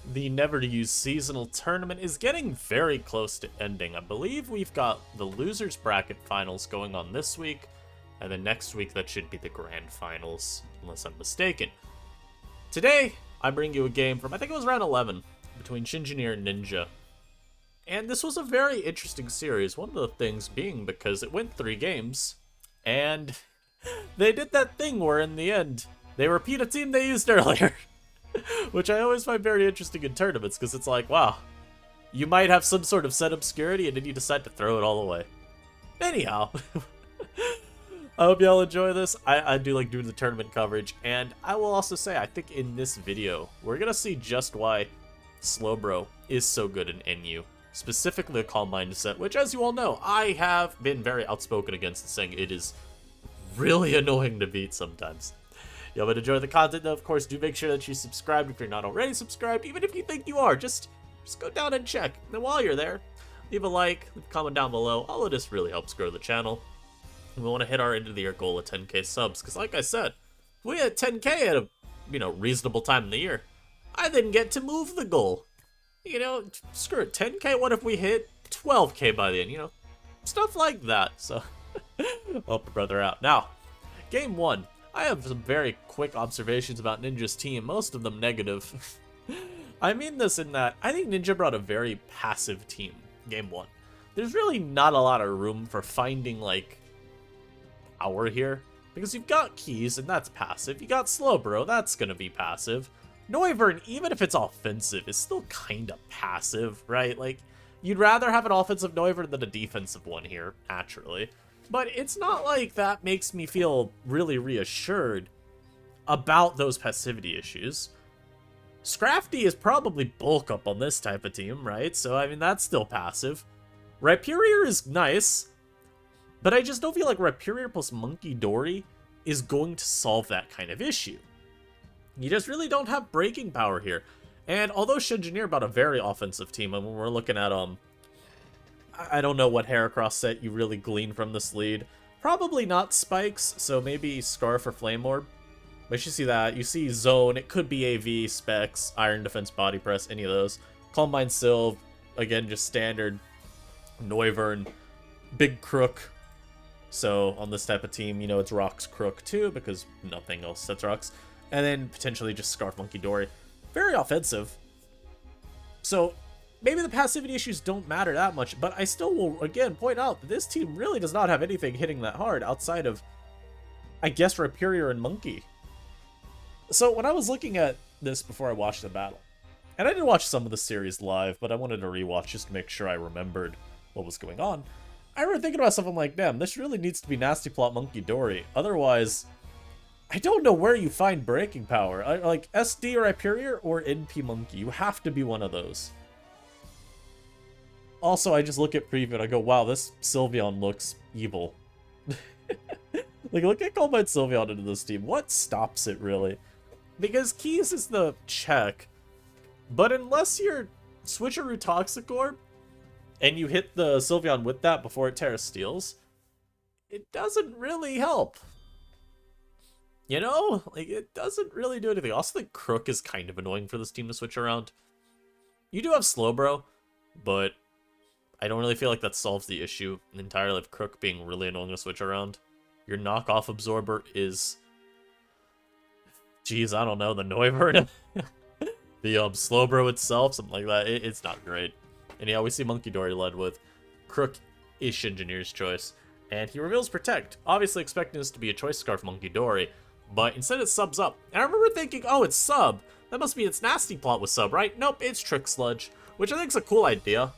The never-to-use seasonal tournament is getting very close to ending. I believe we've got the losers bracket finals going on this week, and then next week that should be the grand finals, unless I'm mistaken. Today, I bring you a game from, I think it was round 11, between Shengineer and Ninja. And this was a very interesting series, one of the things being because it went 3 games, and they did that thing where in the end, they repeat a team they used earlier. Which I always find very interesting in tournaments, because it's like, wow, you might have some sort of set obscurity and then you decide to throw it all away. Anyhow, I hope y'all enjoy this. I do like doing the tournament coverage, and I will also say, I think in this video, we're going to see just why Slowbro is so good in NU. Specifically a calm mindset, which as you all know, I have been very outspoken against, saying it is really annoying to beat sometimes. Y'all would enjoy the content though, of course, do make sure that you subscribe if you're not already subscribed. Even if you think you are, just go down and check. And while you're there, leave a like, leave a comment down below. All of this really helps grow the channel. And we want to hit our end of the year goal of 10k subs, because like I said, if we had 10k at a reasonable time in the year, I then get to move the goal. Screw it, 10k, what if we hit 12k by the end, stuff like that. So, help a brother out. Now, game 1. I have some very quick observations about Ninja's team, most of them negative. I mean this in that I think Ninja brought a very passive team, game 1. There's really not a lot of room for finding, power here, because you've got Keys, and that's passive. You got Slowbro, that's gonna be passive. Noivern, even if it's offensive, is still kinda passive, right? You'd rather have an offensive Noivern than a defensive one here, naturally. But it's not like that makes me feel really reassured about those passivity issues. Scrafty is probably bulk up on this type of team, right? So, I mean, that's still passive. Rhyperior is nice, but I just don't feel like Rhyperior plus Monkey Dory is going to solve that kind of issue. You just really don't have breaking power here. And although Shengineer brought a very offensive team, and when we're looking at, I don't know what Heracross set you really glean from this lead. Probably not Spikes, so maybe Scarf or Flame Orb. But you see that. You see Zone, it could be AV, Specs, Iron Defense, Body Press, any of those. Calm Mind Sylve, again, just standard. Noivern, Big Crook. So on this type of team, it's Rocks Crook too, because nothing else sets Rocks. And then potentially just Scarf Monkey Dory. Very offensive. So maybe the passivity issues don't matter that much, but I still will, again, point out that this team really does not have anything hitting that hard outside of, I guess, Rhyperior and Monkey. So when I was looking at this before I watched the battle, and I did watch some of the series live, but I wanted to rewatch just to make sure I remembered what was going on, I remember thinking about something like, damn, this really needs to be Nasty Plot Monkey Dory. Otherwise, I don't know where you find breaking power. Like SD or Rhyperior or NP Monkey. You have to be one of those. Also, I just look at preview and I go, wow, this Sylveon looks evil. Look at Calm Mind Sylveon into this team. What stops it, really? Because Keys is the check, but unless you're Switcheroo Toxic Orb, and you hit the Sylveon with that before it Terastalls, it doesn't really help. It doesn't really do anything. Also, the Crook is kind of annoying for this team to switch around. You do have Slowbro, but I don't really feel like that solves the issue entirely of Crook being really annoying to switch around. Your knockoff absorber is, geez, I don't know, the Noivern? The Slowbro itself, something like that. It's not great. Anyhow, we see Monkey Dory led with Crook is Shengineer's choice. And he reveals Protect, obviously expecting this to be a Choice Scarf Monkey Dory, but instead it subs up. And I remember thinking, oh, it's sub. That must mean it's Nasty Plot with sub, right? Nope, it's Trick Sludge, which I think is a cool idea.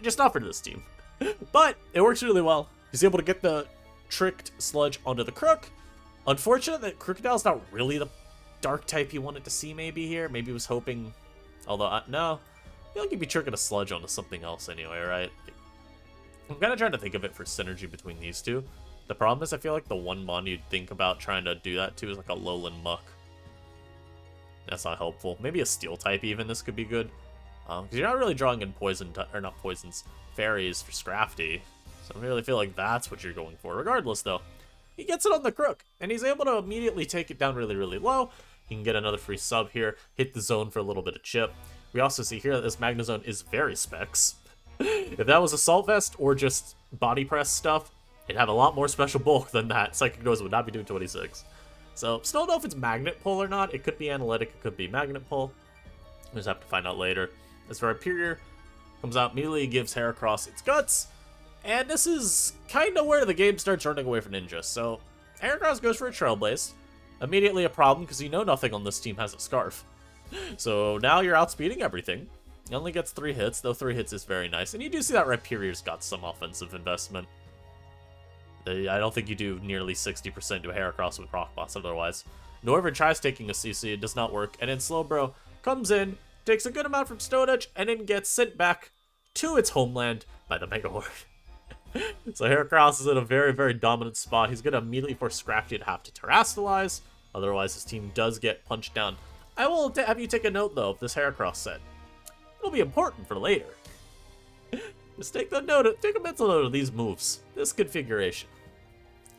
Just not for this team. But it works really well. He's able to get the Tricked Sludge onto the Crook. Unfortunate that Crocodile's not really the dark type he wanted to see maybe here. Maybe he was hoping, although, no. I feel like he'd be tricking a Sludge onto something else anyway, right? I'm kind of trying to think of it for synergy between these two. The problem is I feel like the one mon you'd think about trying to do that to is like a Lowland Muck. That's not helpful. Maybe a Steel type even, this could be good. Because you're not really drawing in poison, or not poisons, fairies for Scrafty. So I really feel like that's what you're going for. Regardless though, he gets it on the Crook, and he's able to immediately take it down really, really low. He can get another free sub here, hit the zone for a little bit of chip. We also see here that this Magnezone is very specs. If that was Assault Vest or just body press stuff, it'd have a lot more special bulk than that. Psychic Noise would not be doing 26. So, still don't know if it's Magnet Pull or not. It could be Analytic, it could be Magnet Pull. We'll just have to find out later. As for Hyperior, comes out immediately, gives Heracross its guts. And this is kind of where the game starts running away from Ninja. So, Heracross goes for a Trailblaze. Immediately a problem, because you know nothing on this team has a Scarf. So now you're outspeeding everything. He only gets 3 hits, though 3 hits is very nice. And you do see that Hyperior's got some offensive investment. I don't think you do nearly 60% to a Heracross with Rock Boss otherwise. Noivern tries taking a CC, it does not work. And then Slowbro comes in, takes a good amount from Stowditch, and then gets sent back to its homeland by the Mega Horde. So Heracross is in a very, very dominant spot. He's going to immediately force Scrafty to have to Terastallize. Otherwise, his team does get punched down. I will have you take a note, though, of this Heracross set. It'll be important for later. Just take a mental note of these moves. This configuration.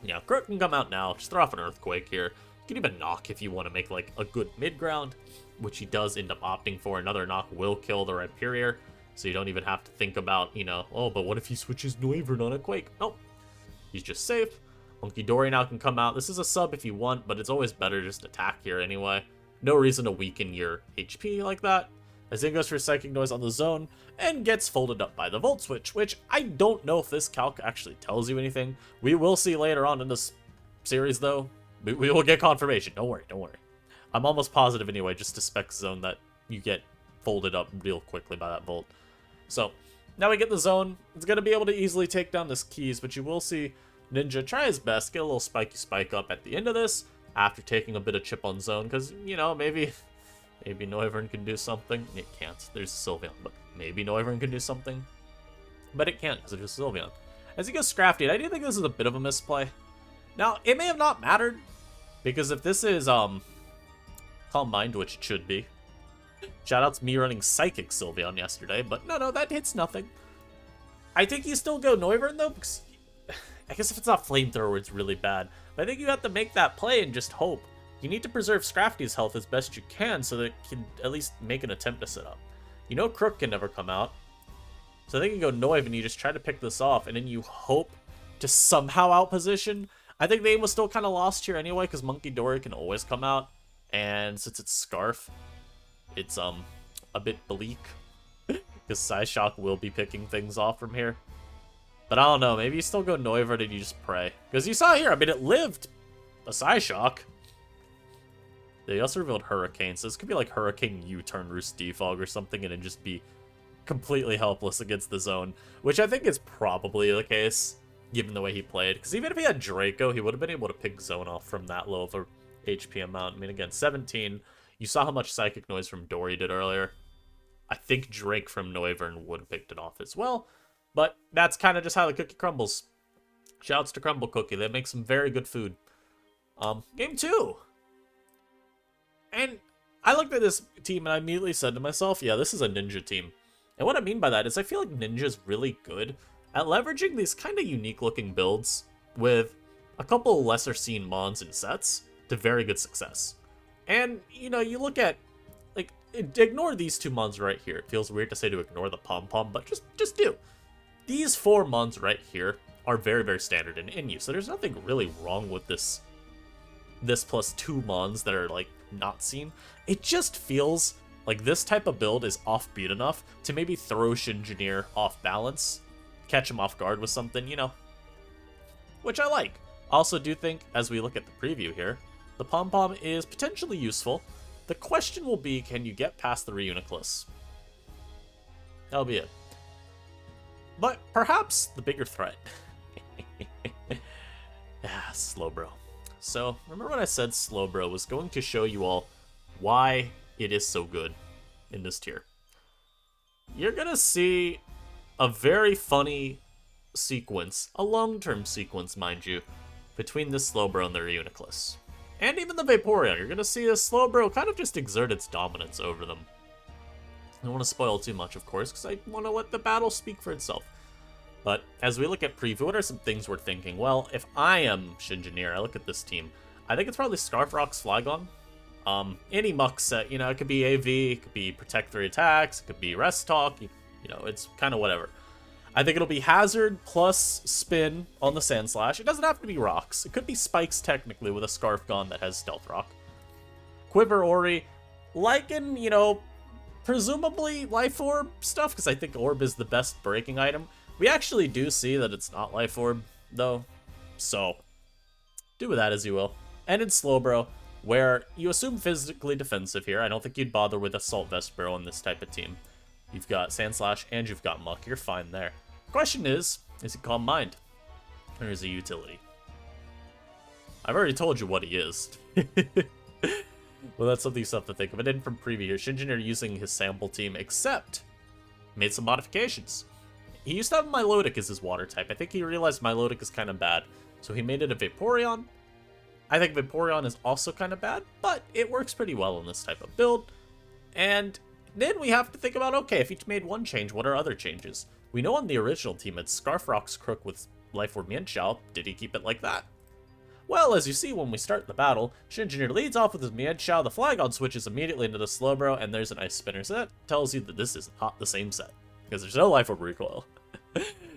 Yeah, Crook can come out now. Just throw off an Earthquake here. You can even knock if you want to make, like, a good mid-ground, which he does end up opting for. Another knock will kill the Hyperior, so you don't even have to think about, you know, oh, but what if he switches Noivern on a Quake? Nope. He's just safe. Monkey Dory now can come out. This is a sub if you want, but it's always better just attack here anyway. No reason to weaken your HP like that. As he goes for Psychic Noise on the zone, and gets folded up by the Volt Switch, which I don't know if this calc actually tells you anything. We will see later on in this series, though. We will get confirmation. Don't worry, don't worry. I'm almost positive anyway, just to spec zone, that you get folded up real quickly by that Volt. So, now we get the zone. It's going to be able to easily take down this Keys, but you will see Ninja try his best, get a little spiky spike up at the end of this, after taking a bit of chip on zone, because, you know, maybe Noivern can do something. It can't. There's Sylveon, but maybe Noivern can do something. But it can't, because it's just Sylveon. As he goes Scrafty, I do think this is a bit of a misplay. Now, it may have not mattered, because if this is, Calm Mind, which it should be. Shoutouts me running Psychic Sylveon yesterday, but no, that hits nothing. I think you still go Noivern, though, because I guess if it's not Flamethrower, it's really bad. But I think you have to make that play and just hope. You need to preserve Scrafty's health as best you can so that it can at least make an attempt to set up. You know Crook can never come out. So I think you go Noiv and you just try to pick this off, and then you hope to somehow outposition. I think the aim was still kind of lost here anyway, because Monkey Dory can always come out. And since it's Scarf, it's a bit bleak. Because Psyshock will be picking things off from here. But I don't know, maybe you still go Noivern and you just pray. Because you saw here, I mean, it lived a Psyshock. They also revealed Hurricane, so this could be like Hurricane U-turn Roost Defog or something, and then just be completely helpless against the zone, which I think is probably the case, given the way he played. Because even if he had Draco, he would have been able to pick zone off from that low of a HP amount. I mean, again, 17. You saw how much Psychic Noise from Dory did earlier. I think Drake from Noivern would have picked it off as well, but that's kind of just how the cookie crumbles. Shouts to Crumble Cookie. They make some very good food. Game 2. And I looked at this team and I immediately said to myself, yeah, this is a Ninja team. And what I mean by that is I feel like Ninja's really good at leveraging these kind of unique looking builds with a couple lesser seen mons and sets to very good success. And, you know, you look at, like, ignore these 2 mons right here. It feels weird to say to ignore the pom-pom, but just do. These 4 mons right here are very, very standard and in use, so there's nothing really wrong with this plus 2 mons that are, like, not seen. It just feels like this type of build is offbeat enough to maybe throw Shengineer off balance, catch him off guard with something, you know, which I like. Also do think, as we look at the preview here, the pom-pom is potentially useful. The question will be, can you get past the Reuniclus? That'll be it. But perhaps the bigger threat. Slowbro. So, remember when I said Slowbro was going to show you all why it is so good in this tier? You're gonna see a very funny sequence, a long-term sequence, mind you, between this Slowbro and the Reuniclus. And even the Vaporeon. You're gonna see a Slowbro kind of just exert its dominance over them. I don't want to spoil too much, of course, because I want to let the battle speak for itself. But as we look at preview, what are some things we're thinking? Well, if I am Shengineer, I look at this team. I think it's probably Scarf Rocks Flygon. Any muck set, you know, it could be AV, it could be Protect 3 attacks, it could be Rest Talk, you know, it's kind of whatever. I think it'll be Hazard plus Spin on the Sand Slash. It doesn't have to be Rocks. It could be Spikes technically with a Scarf Gun that has Stealth Rock. Quiver Ori, Lycan, you know, presumably Life Orb stuff, because I think Orb is the best breaking item. We actually do see that it's not Life Orb, though, so do with that as you will. And in Slowbro, where you assume physically defensive here. I don't think you'd bother with Assault Vest Bro in this type of team. You've got Sand Slash and you've got Muck. You're fine there. Question is he Calm Mind? Or is he utility? I've already told you what he is. Well, that's something you still have to think of. And then from preview here, Shengineer using his sample team, except made some modifications. He used to have Milotic as his water type. I think he realized Milotic is kind of bad, so he made it a Vaporeon. I think Vaporeon is also kind of bad, but it works pretty well in this type of build. And then we have to think about, okay, if he made one change, what are other changes? We know on the original team it's Scarf Rock's Crook with Life Orb Mienshao. Did he keep it like that? Well, as you see when we start the battle, Shengineer leads off with his Mienshao, the Flygon switches immediately into the Slowbro, and there's an Ice Spinner. So that tells you that this is not the same set, because there's no Life Orb recoil.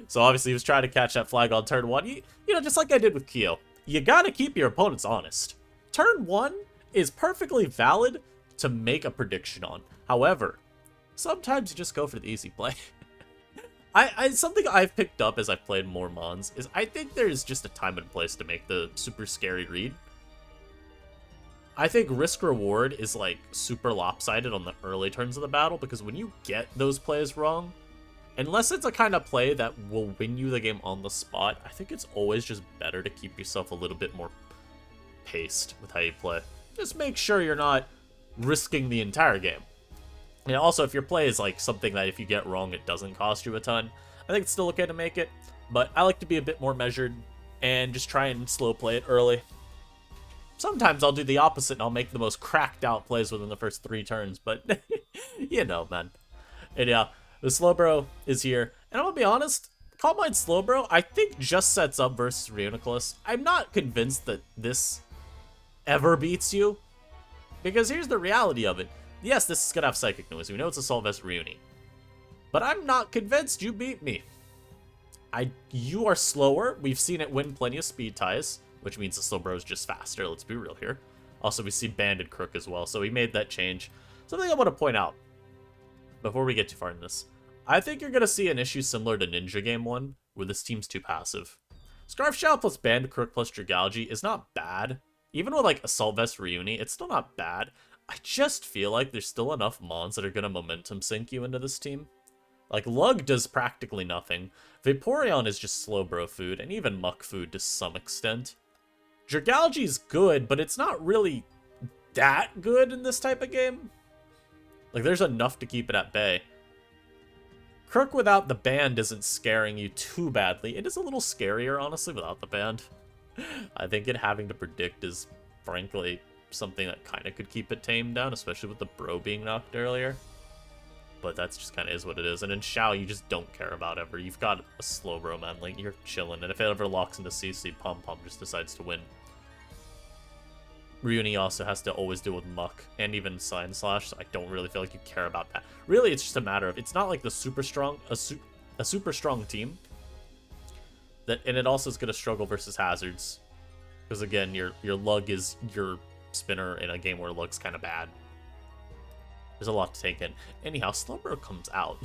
So obviously he was trying to catch that Flygon turn 1, you know, just like I did with Kyo. You gotta keep your opponents honest. Turn 1 is perfectly valid to make a prediction on. However, sometimes you just go for the easy play. Something I've picked up as I've played more Mons is I think there's just a time and place to make the super scary read. I think risk-reward is like super lopsided on the early turns of the battle, because when you get those plays wrong, unless it's a kind of play that will win you the game on the spot, I think it's always just better to keep yourself a little bit more paced with how you play. Just make sure you're not risking the entire game. And also, if your play is like something that if you get wrong, it doesn't cost you a ton, I think it's still okay to make it. But I like to be a bit more measured and just try and slow play it early. Sometimes I'll do the opposite and I'll make the most cracked out plays within the first 3 turns, but you know, man. And yeah, the Slowbro is here. And I'm gonna be honest, Calm Mind Slowbro, I think just sets up versus Reuniclus. I'm not convinced that this ever beats you, because here's the reality of it. Yes, this is gonna have Psychic Noise. We know it's Assault Vest Reuni. But I'm not convinced you beat me. You are slower. We've seen it win plenty of speed ties, which means the Slowbro is just faster. Let's be real here. Also, we see Banded Crook as well, so he made that change. Something I want to point out before we get too far in this. I think you're gonna see an issue similar to Ninja Game 1, where this team's too passive. Scarf Shell plus Banded Crook plus Dragalge is not bad. Even with like Assault Vest Reuni, it's still not bad. I just feel like there's still enough Mons that are going to momentum sink you into this team. Like, Lug does practically nothing. Vaporeon is just Slowbro food, and even Muck food to some extent. Dragalge's good, but it's not really that good in this type of game. Like, there's enough to keep it at bay. Crook without the band isn't scaring you too badly. It is a little scarier, honestly, without the band. I think it having to predict is, frankly, something that kind of could keep it tamed down, especially with the Bro being knocked earlier. But that's just kind of is what it is. And in Shao, you just don't care about ever. You've got a Slowbro, man. Like, you're chilling. And if it ever locks into CC, Pom Pom just decides to win. Reuni also has to always deal with Muck and even Sand Slash, so I don't really feel like you care about that. Really, it's just a matter of, it's not like the super strong, a super strong team. And it also is going to struggle versus Hazards. Because again, your Lug is your spinner in a game where Lug's kind of bad. There's a lot to take in. Anyhow, Slowbro comes out.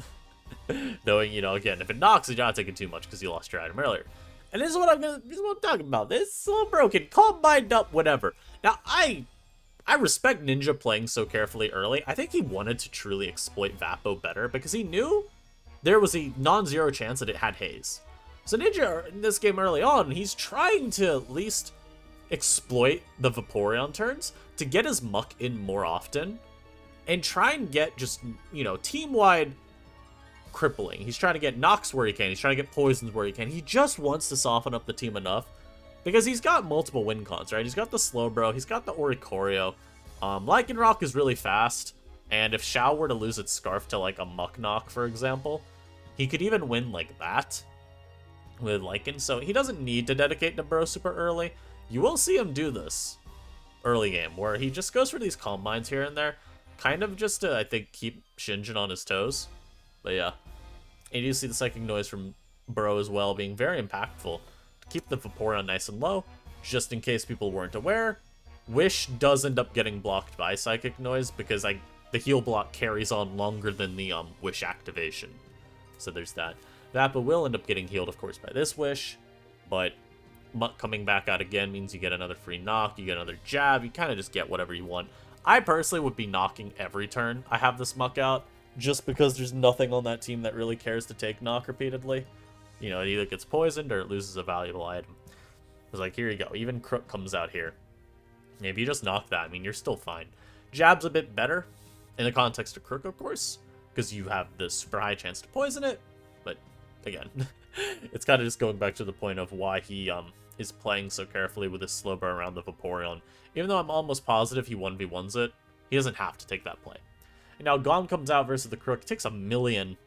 Knowing, you know, again, if it knocks, you're not taking too much because you lost your item earlier. And this is what I'm talking about. This Slowbro can Calm Mind up, whatever. Now, I respect Ninja playing so carefully early. I think he wanted to truly exploit Vapo better because he knew there was a non-zero chance that it had Haze. So Ninja, in this game early on, he's trying to at least exploit the Vaporeon turns to get his Muck in more often and try and get just, you know, team-wide crippling. He's trying to get knocks where he can. He's trying to get poisons where he can. He just wants to soften up the team enough because he's got multiple win cons, right? He's got the Slowbro. He's got the Oricorio. Lycanroc is really fast, and if Shao were to lose its Scarf to, like, a Muck Knock, for example, he could even win like that with Lycan. So he doesn't need to dedicate to Bro super early. You will see him do this. early game, where he just goes for these calm mines here and there, kind of just to, I think, keep Shinjin on his toes. But yeah. And you see the Psychic Noise from Bro as well being very impactful to keep the Vaporeon nice and low, just in case people weren't aware. Wish does end up getting blocked by Psychic Noise because the heal block carries on longer than the Wish activation. So there's that. Vappa will end up getting healed, of course, by this Wish, but Muck coming back out again means you get another free knock, you get another jab, you kind of just get whatever you want. I personally would be knocking every turn I have this Muck out, just because there's nothing on that team that really cares to take knock repeatedly. You know, it either gets poisoned or it loses a valuable item. It's like, here you go, even Crook comes out here. If you just knock that, I mean, you're still fine. Jab's a bit better, in the context of Crook, of course, because you have the super high chance to poison it, but again, it's kind of just going back to the point of why he is playing so carefully with his Slowbro around the Vaporeon. Even though I'm almost positive he 1v1s it, he doesn't have to take that play. And now Gon comes out versus the Crook, takes 1,000,000,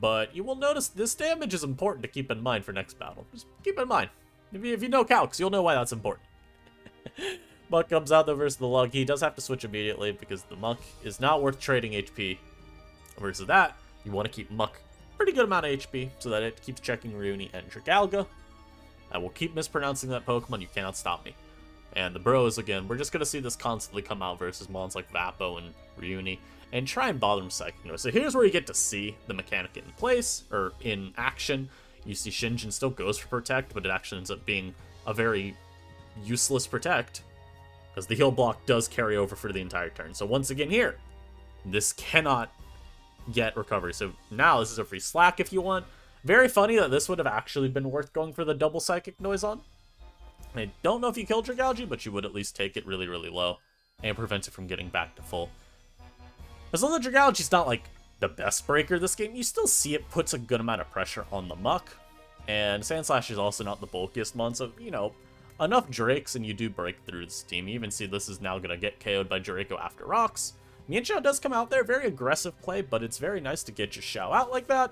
but you will notice this damage is important to keep in mind for next battle. Just keep it in mind. If you know calcs, you'll know why that's important. Muck comes out though versus the Lug. He does have to switch immediately because the Muck is not worth trading HP. Versus that, you want to keep Muck pretty good amount of HP so that it keeps checking Ryuni and Dragalga. I will keep mispronouncing that Pokemon, you cannot stop me. And the Bros, again, we're just going to see this constantly come out versus mons like Vapo and Ryuni and try and bother him Psychic Noise. So here's where you get to see the mechanic in place, or in action. You see Shinjin still goes for Protect, but it actually ends up being a very useless Protect, because the heal block does carry over for the entire turn. So once again here, this cannot get recovery. So now this is a free Slack if you want. Very funny that this would have actually been worth going for the double Psychic Noise on. I don't know if you kill Dragalge, but you would at least take it really, really low and prevent it from getting back to full. As long as Dragalge's not like the best breaker this game, you still see it puts a good amount of pressure on the Muck. And Sandslash is also not the bulkiest mon, so, you know, enough Drakes and you do break through this team. You even see this is now going to get KO'd by Draco after Rocks. Mienshao does come out there, very aggressive play, but it's very nice to get your Shao out like that.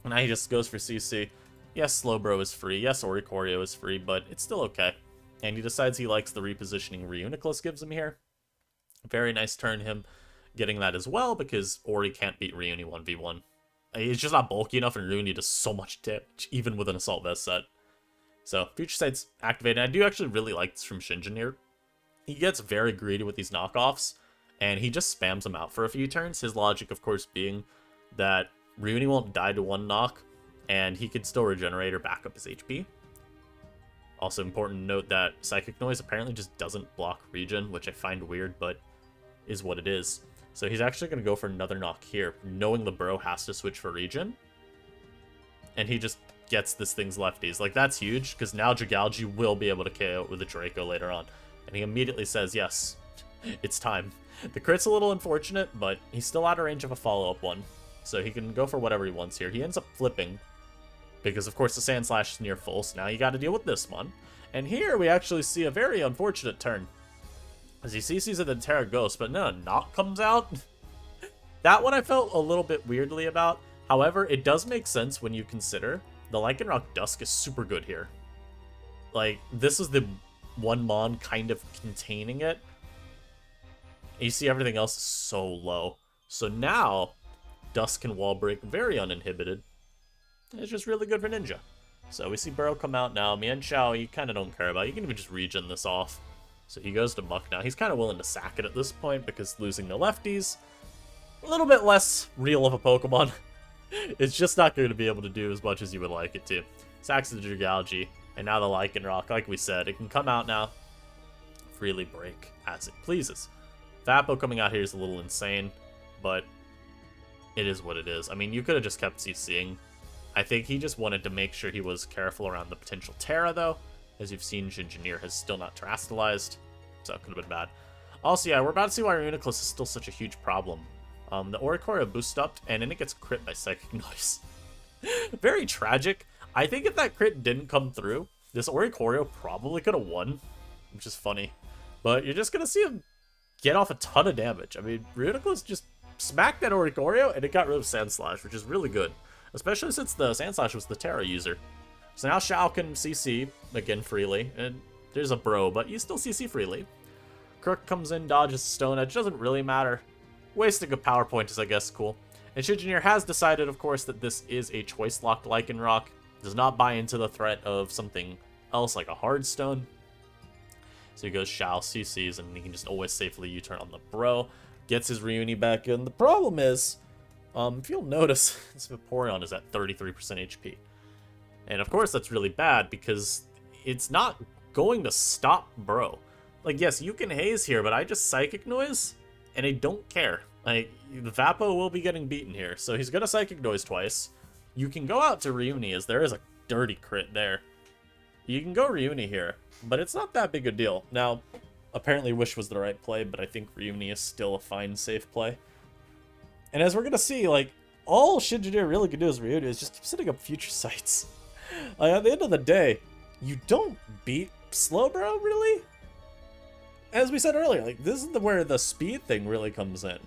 And now he just goes for CC. Yes, Slowbro is free, yes, Oricorio is free, but it's still okay. And he decides he likes the repositioning Reuniclus gives him here. Very nice turn him getting that as well, because Ori can't beat Reuni 1v1. He's just not bulky enough, and Reuni does so much damage, even with an Assault Vest set. So, Future Sight's activated. I do actually really like this from Shinjin. He gets very greedy with these knockoffs, and he just spams them out for a few turns. His logic, of course, being that Reuni won't die to one knock, and he can still regenerate or back up his HP. Also important to note that Psychic Noise apparently just doesn't block regen, which I find weird, but is what it is. So he's actually going to go for another knock here, knowing the Bro has to switch for regen. And he just gets this thing's lefties. Like, that's huge, because now Dragalge will be able to KO it with a Draco later on. And he immediately says, yes, it's time. The crit's a little unfortunate, but he's still out of range of a follow-up one. So he can go for whatever he wants here. He ends up flipping, because of course the Sandslash is near full, so now you got to deal with this one. And here we actually see a very unfortunate turn, as he CCs at the Terra Ghost, but then a knock comes out. That one I felt a little bit weirdly about. However, it does make sense when you consider the Lycanroc Dusk is super good here. Like, this is the one mon kind of containing it. And you see everything else is so low. So now, Dusk can wall break very uninhibited. It's just really good for Ninja. So we see Burrow come out now. Mienshao, you kind of don't care about. You can even just regen this off. So he goes to Muck now. He's kind of willing to sack it at this point because losing the lefties, a little bit less real of a Pokemon. It's just not going to be able to do as much as you would like it to. Sacks the Dragalge, and now the Lycanroc, like we said, it can come out now, freely break as it pleases. Vapo coming out here is a little insane, but it is what it is. I mean, you could have just kept CCing. I think he just wanted to make sure he was careful around the potential Terra, though. As you've seen, Shengineer has still not terastallized, so it could have been bad. Also, yeah, we're about to see why Reuniclus is still such a huge problem. The Oricorio boost up, and then it gets crit by Psychic Noise. Very tragic. I think if that crit didn't come through, this Oricorio probably could have won, which is funny. But you're just going to see him get off a ton of damage. I mean, Reuniclus just smacked that Oricorio, and it got rid of Sandslash, which is really good. Especially since the Sandslash was the Terra user. So now Shao can CC again freely, and there's a Bro, but you still CC freely. Crook comes in, dodges Stone Edge. Doesn't really matter. Wasting a power point is, I guess, cool. And Shengineer has decided, of course, that this is a choice-locked Lycanroc. Does not buy into the threat of something else like a Hard Stone. So he goes Shao, CCs, and he can just always safely U-turn on the Bro. Gets his Reuni back in. The problem is, if you'll notice, this Vaporeon is at 33% HP. And of course that's really bad because it's not going to stop Bro. Like, yes, you can Haze here, but I just Psychic Noise, and I don't care. Like, the Vapo will be getting beaten here, so he's gonna Psychic Noise twice. You can go out to Reuni, as there is a dirty crit there. You can go Reuni here, but it's not that big a deal. Now, apparently Wish was the right play, but I think Reuni is still a fine, safe play. And as we're gonna see, like, all Shengineer really can do as Reuni is just keep setting up Future Sights. Like, at the end of the day, you don't beat Slowbro, really? As we said earlier, like, this is where the speed thing really comes in.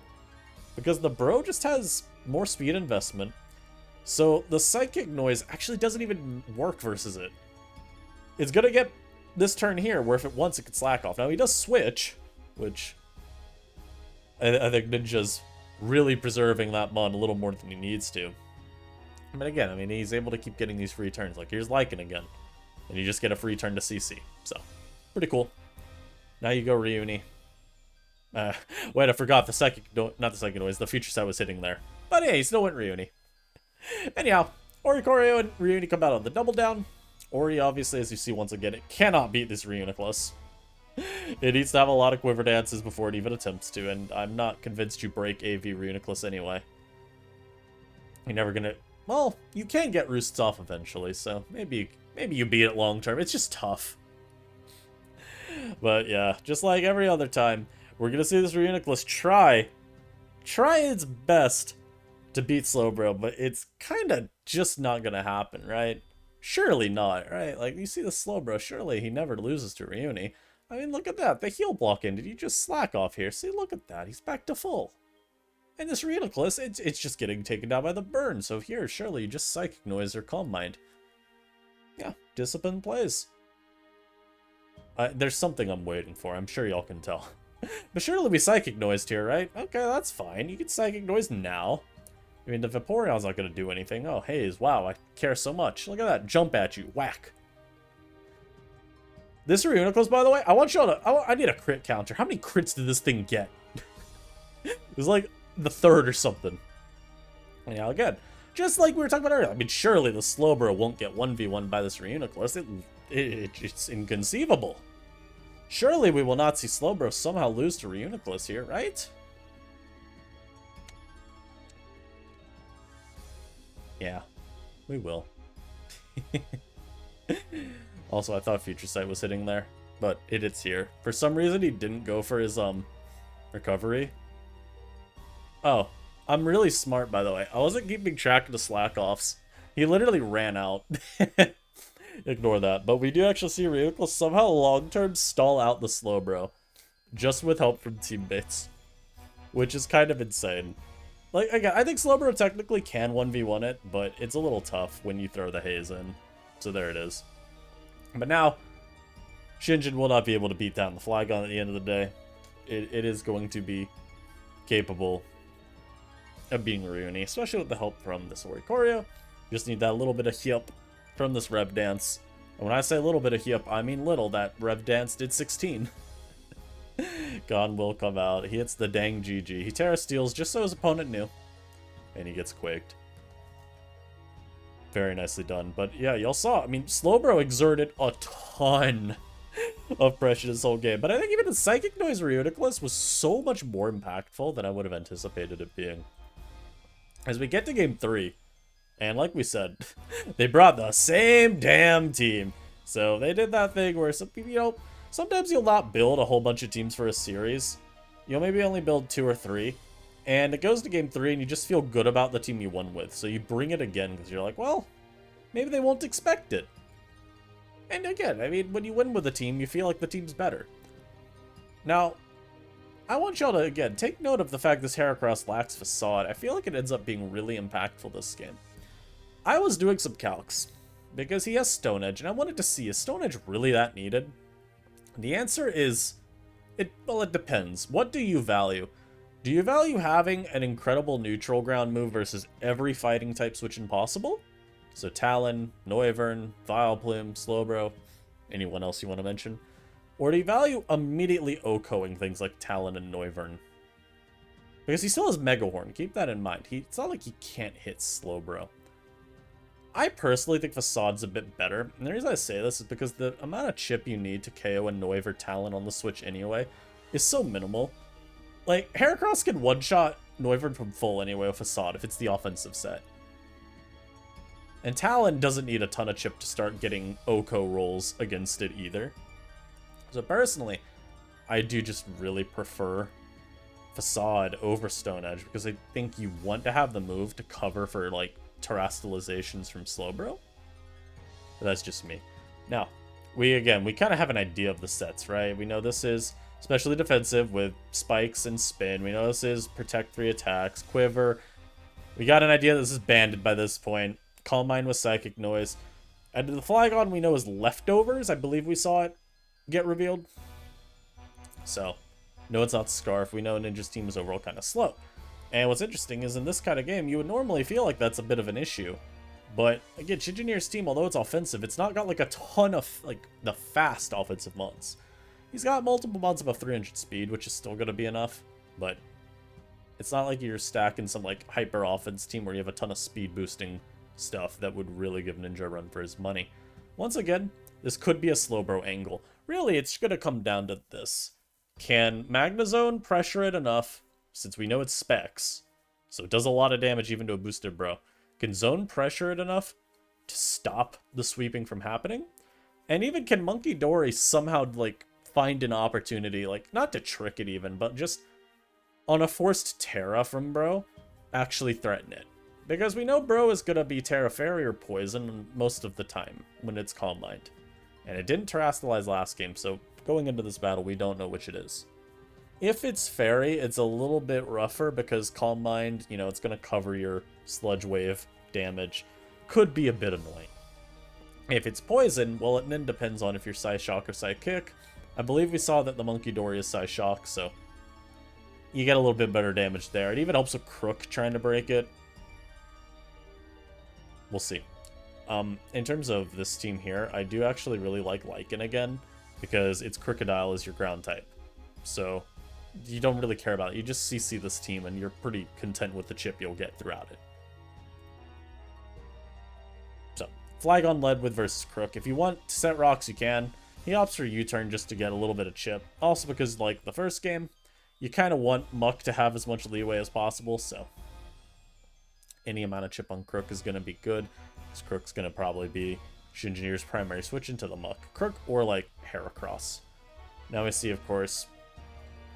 Because the Bro just has more speed investment, so the Psychic Noise actually doesn't even work versus it. It's gonna get this turn here, where if it wants, it could slack off. Now, he does switch, which I think Ninja's really preserving that mon a little more than he needs to. But again, I mean, he's able to keep getting these free turns. Like, here's Lycan again. And you just get a free turn to CC. So, pretty cool. Now you go Reuni. Wait, I forgot the Psychic... not the Psychic Noise. The Future Sight was hitting there. But yeah, he still went Reuni. Anyhow, Oricorio and Reuni come out on the double down. Ori, obviously, as you see once again, it cannot beat this Reuniclus. It needs to have a lot of Quiver Dances before it even attempts to, and I'm not convinced you break AV Reuniclus anyway. You're never gonna... Well, you can get Roosts off eventually, so maybe you beat it long term. It's just tough. But yeah, just like every other time, we're gonna see this Reuniclus try its best to beat Slowbro, but it's kind of just not gonna happen, right? Surely not, right? Like, you see the Slowbro, surely he never loses to Reuni. I mean, look at that. The heal block ended. You just slack off here. See, look at that. He's back to full. And this Reuniclus, it's just getting taken down by the burn. So here, surely you just Psychic Noise or Calm Mind. Yeah, discipline plays. There's something I'm waiting for. I'm sure y'all can tell. But surely we Psychic Noised here, right? Okay, that's fine. You can Psychic Noise now. I mean, the Vaporeon's not going to do anything. Oh, Haze, wow, I care so much. Look at that. Jump at you. Whack. This Reuniclus, by the way, I want y'all to... I need a crit counter. How many crits did this thing get? It was like the third or something. Anyhow, again, just like we were talking about earlier, I mean, surely the Slowbro won't get 1v1 by this Reuniclus. It's inconceivable. Surely we will not see Slowbro somehow lose to Reuniclus here, right? Yeah, we will. Also, I thought Future Sight was hitting there, but it's here. For some reason, he didn't go for his, recovery. Oh, I'm really smart, by the way. I wasn't keeping track of the slack-offs. He literally ran out. Ignore that. But we do actually see Reuniclus somehow long-term stall out the Slowbro, just with help from teammates, which is kind of insane. Like, again, I think Slowbro technically can 1v1 it, but it's a little tough when you throw the Haze in. So there it is. But now, Shinjin will not be able to beat down the Flygon at the end of the day. It is going to be capable of being Reuni, especially with the help from this Oricorio. Just need that little bit of Hyup from this Rev Dance. And when I say a little bit of Hyup, I mean little. That Rev Dance did 16. Gon will come out. He hits the dang GG. He Terra Steals just so his opponent knew. And he gets quaked. Very nicely done. But yeah, y'all saw. I mean, Slowbro exerted a ton of pressure this whole game. But I think even the Psychic Noise Reuniclus was so much more impactful than I would have anticipated it being. As we get to game 3, and like we said, they brought the same damn team. So they did that thing where, sometimes you'll not build a whole bunch of teams for a series. You'll maybe only build 2 or 3. And it goes to game 3 and you just feel good about the team you won with. So you bring it again because you're like, well, maybe they won't expect it. And again, I mean, when you win with a team, you feel like the team's better. Now, I want y'all to, again, take note of the fact this Heracross lacks Facade. I feel like it ends up being really impactful this game. I was doing some calcs because he has Stone Edge and I wanted to see, is Stone Edge really that needed? The answer is Well, it depends. What do you value? Do you value having an incredible neutral ground move versus every fighting type switch possible? So Talon, Noivern, Vileplume, Slowbro, anyone else you want to mention? Or do you value immediately OHKOing things like Talon and Noivern? Because he still has Mega Horn, keep that in mind. It's not like he can't hit Slowbro. I personally think Facade's a bit better, and the reason I say this is because the amount of chip you need to KO a Noivern or Talon on the Switch anyway is so minimal. Like, Heracross can one-shot Noivern from full anyway with Facade if it's the offensive set. And Talon doesn't need a ton of chip to start getting OHKO rolls against it either. So personally, I do just really prefer Facade over Stone Edge because I think you want to have the move to cover for, like, Terastallizations from Slowbro. But that's just me. Now, we kind of have an idea of the sets, right? We know this is especially defensive with spikes and spin. We know this is protect 3 attacks, quiver. We got an idea this is banded by this point. Calm Mind with psychic noise. And the Flygon we know is leftovers. I believe we saw it get revealed. So, no, it's not Scarf. We know Ninja's team is overall kind of slow. And what's interesting is in this kind of game, you would normally feel like that's a bit of an issue. But again, Shengineer's team, although it's offensive, it's not got like a ton of like the fast offensive mods. He's got multiple mods above 300 speed, which is still going to be enough. But it's not like you're stacking some like hyper offense team where you have a ton of speed boosting stuff that would really give Ninja a run for his money. Once again, this could be a Slowbro angle. Really, it's going to come down to this. Can Magnezone pressure it enough, since we know it's specs, so it does a lot of damage even to a boosted bro. Can Zone pressure it enough to stop the sweeping from happening? And even can Monkey Dory somehow, like, find an opportunity, like, not to trick it even, but just on a forced Terra from bro, actually threaten it? Because we know bro is gonna be Terra Fairy or Poison most of the time when it's Calm Mind. And it didn't Terastallize last game, so going into this battle, we don't know which it is. If it's Fairy, it's a little bit rougher because Calm Mind, you know, it's going to cover your Sludge Wave damage. Could be a bit annoying. If it's Poison, well, it then depends on if you're Psyshock or Psykick. I believe we saw that the Monkey Dory is Psyshock, so you get a little bit better damage there. It even helps with Crook trying to break it. We'll see. In terms of this team here, I do actually really like Lycan again because its Crocodile is your ground type. So you don't really care about it. You just CC this team and you're pretty content with the chip you'll get throughout it. So, Flygon led with versus Crook. If you want to set rocks, you can. He opts for U-turn just to get a little bit of chip. Also because, like the first game, you kind of want Muck to have as much leeway as possible, so any amount of chip on Crook is going to be good. Because Crook's going to probably be Shengineer's primary switch into the Muck. Crook or, like, Heracross. Now we see, of course,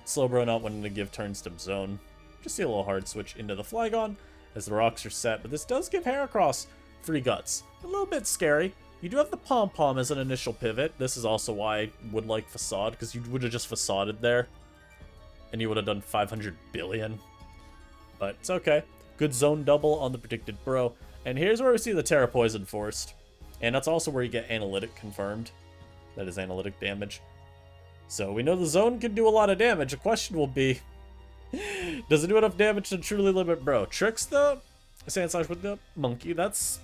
Slowbro not wanting to give turns to Zone. Just see a little hard switch into the Flygon as the rocks are set. But this does give Heracross 3 guts. A little bit scary. You do have the Pom-Pom as an initial pivot. This is also why I would like Facade, because you would have just Facaded there. And you would have done 500 billion. But it's okay. Good zone double on the predicted bro. And here's where we see the Terra Poison forced. And that's also where you get Analytic confirmed. That is Analytic damage. So we know the zone can do a lot of damage. The question will be, does it do enough damage to truly limit bro? Tricks the Sandslash with the monkey. That's,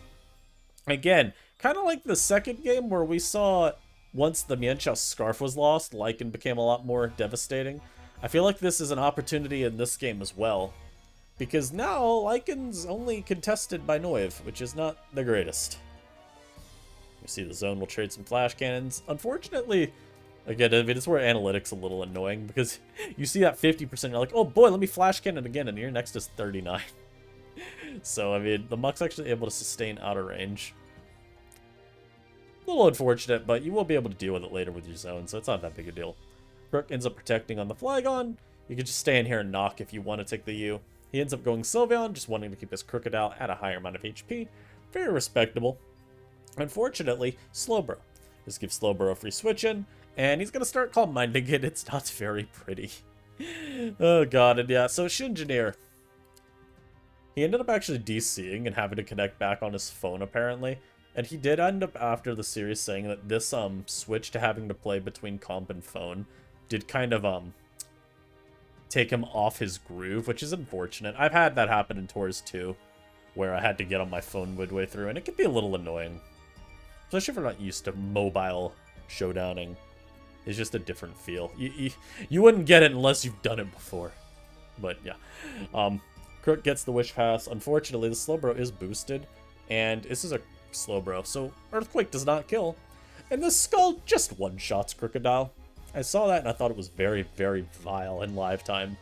again, kind of like the second game where we saw once the Mienshao Scarf was lost, Lycan became a lot more devastating. I feel like this is an opportunity in this game as well. Because now Lycan's only contested by Noiv, which is not the greatest. You see the zone will trade some flash cannons. Unfortunately, again, I mean, it's where analytics a little annoying because you see that 50%, you're like, oh boy, let me flash cannon again, and your next is 39. So, I mean, the Muck's actually able to sustain outer range. A little unfortunate, but you will be able to deal with it later with your zone, so it's not that big a deal. Crook ends up protecting on the Flygon. You can just stay in here and knock if you want to take the U. He ends up going Sylveon, just wanting to keep his Crocodile at a higher amount of HP. Very respectable. Unfortunately, Slowbro. This gives Slowbro a free switch in, and he's going to start Calm Minding it. It's not very pretty. Oh god, and yeah, so Shengineer. He ended up actually DCing and having to connect back on his phone, apparently. And he did end up, after the series, saying that this switch to having to play between comp and phone did kind of take him off his groove, which is unfortunate. I've had that happen in tours too, where I had to get on my phone midway through, and it can be a little annoying. Especially if we're not used to mobile showdowning. It's just a different feel. You wouldn't get it unless you've done it before. But yeah. Crook gets the Wish Pass. Unfortunately, the Slowbro is boosted. And this is a Slowbro, so Earthquake does not kill. And the Skull just one-shots Crocodile. I saw that and I thought it was very, very vile in live time.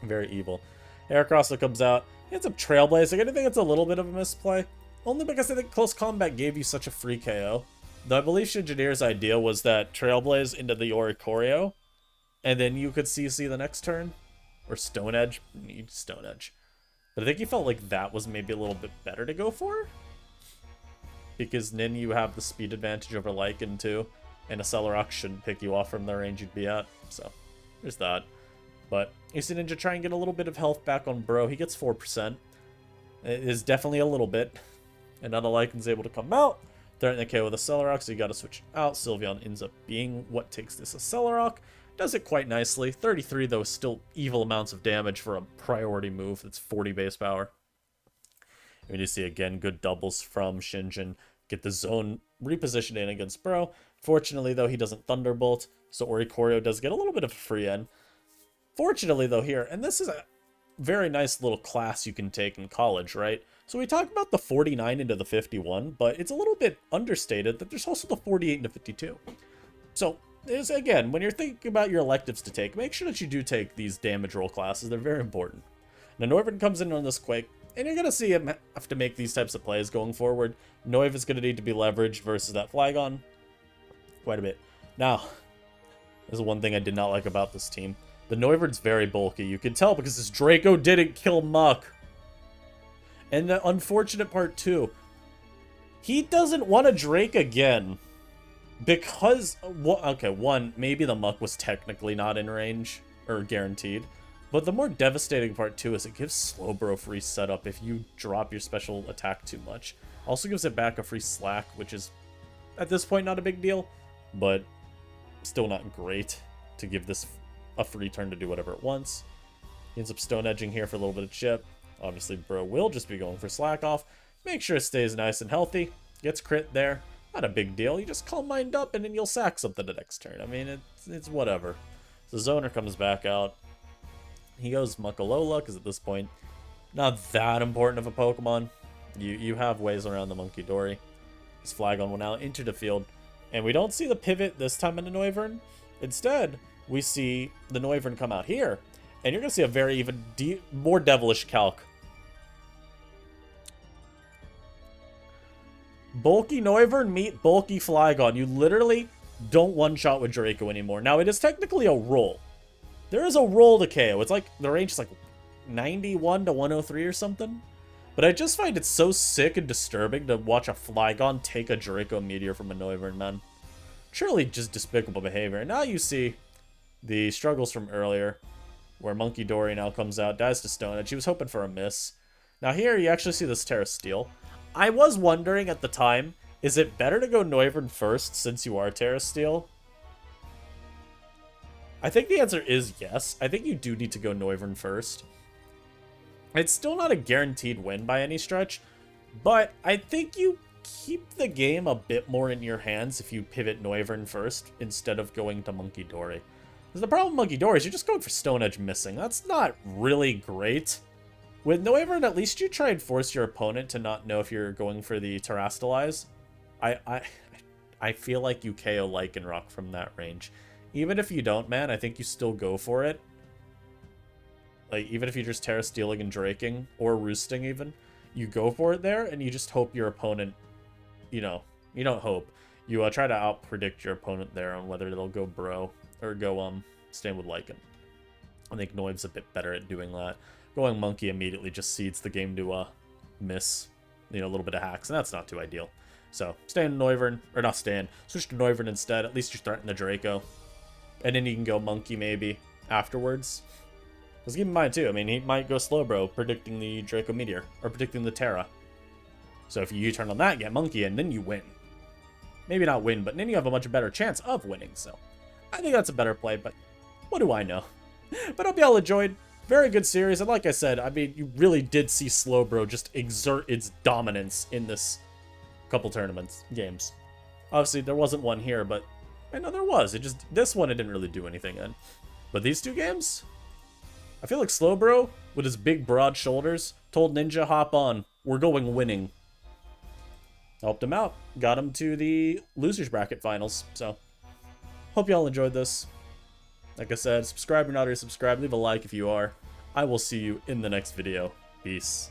Very evil. Aircrosser comes out. He ends up Trailblazing. I think it's a little bit of a misplay. Only because I think Close Combat gave you such a free KO. Though I believe Shengineer's idea was that Trailblaze into the Oricorio, and then you could CC the next turn. Or Stone Edge. Need Stone Edge. But I think he felt like that was maybe a little bit better to go for. Because Nin, you have the speed advantage over Lycan too. And a Celerox shouldn't pick you off from the range you'd be at. So, there's that. But you see Ninja try and get a little bit of health back on Bro. He gets 4%. It is definitely a little bit. And now the Lycan's able to come out. Threaten the KO with a Celerox, so you gotta switch out. Sylveon ends up being what takes this Celerox. Does it quite nicely. 33, though, is still evil amounts of damage for a priority move that's 40 base power. And you see, again, good doubles from Shinjin. Get the zone repositioned in against Bro. Fortunately, though, he doesn't Thunderbolt, so Oricorio does get a little bit of a free end. Fortunately, though, here, and this is a very nice little class you can take in college, right? So we talk about the 49 into the 51, but it's a little bit understated that there's also the 48 into 52. So, again, when you're thinking about your electives to take, make sure that you do take these damage roll classes. They're very important. Now, Noivern comes in on this Quake, and you're going to see him have to make these types of plays going forward. Noiv is going to need to be leveraged versus that Flygon quite a bit. Now, this is one thing I did not like about this team. The Noivern's very bulky. You can tell because this Draco didn't kill Muck. And the unfortunate part, too, he doesn't want to Drake again. Because, okay, one, maybe the Muck was technically not in range, or guaranteed. But the more devastating part, too, is it gives Slowbro free setup if you drop your special attack too much. Also gives it back a free slack, which is, at this point, not a big deal. But still not great to give this a free turn to do whatever it wants. He ends up Stone Edging here for a little bit of chip. Obviously, Bro will just be going for slack off. Make sure it stays nice and healthy. Gets crit there. Not a big deal. You just Calm Mind up and then you'll sack something the next turn. I mean, it's whatever. So Zoner comes back out. He goes Muckalola because at this point, not that important of a Pokemon. You have ways around the Monkey Dory. His Flygon will now enter the field. And we don't see the pivot this time in the Noivern. Instead, we see the Noivern come out here. And you're going to see a very even more devilish calc. Bulky Noivern meet bulky Flygon. You literally don't one-shot with Draco anymore. Now, it is technically a roll. There is a roll to KO. It's like, the range is like 91 to 103 or something. But I just find it so sick and disturbing to watch a Flygon take a Draco Meteor from a Noivern, man. Truly just despicable behavior. And now you see the struggles from earlier, where Monkey Dory now comes out, dies to Stone Edge. She was hoping for a miss. Now here, you actually see this Terasteel. I was wondering at the time, is it better to go Noivern first since you are Terasteel? I think the answer is yes. I think you do need to go Noivern first. It's still not a guaranteed win by any stretch, but I think you keep the game a bit more in your hands if you pivot Noivern first instead of going to Monkey Dory. Because the problem with Monkey Dory is you're just going for Stone Edge missing. That's not really great. With Noivern, at least you try and force your opponent to not know if you're going for the Terastallize. I feel like you KO Lycanroc from that range. Even if you don't, man, I think you still go for it. Like, even if you're just Terrastealing and Draking, or Roosting even, you go for it there, and you just hope your opponent, you know, you don't hope. You try to out-predict your opponent there on whether they'll go Bro, or go, stand with Lycan. I think Noiv's a bit better at doing that. Going Monkey immediately just seeds the game to, miss, you know, a little bit of hacks, and that's not too ideal. So, stand Noivern, or not stand, switch to Noivern instead, at least you're threatening the Draco. And then you can go Monkey, maybe, afterwards. Because keep in mind, too, I mean, he might go Slowbro, predicting the Draco Meteor, or predicting the Terra. So if you U-turn on that, get Monkey, and then you win. Maybe not win, but then you have a much better chance of winning, so. I think that's a better play, but what do I know? But I hope y'all enjoyed. Very good series, and like I said, I mean, you really did see Slowbro just exert its dominance in this couple tournaments games. Obviously, there wasn't one here, but I know there was. This one it didn't really do anything in. But these two games, I feel like Slowbro, with his big broad shoulders, told Ninja, hop on, we're going winning. Helped him out, got him to the losers bracket finals. So, hope y'all enjoyed this. Like I said, subscribe if you're not already subscribed, leave a like if you are. I will see you in the next video. Peace.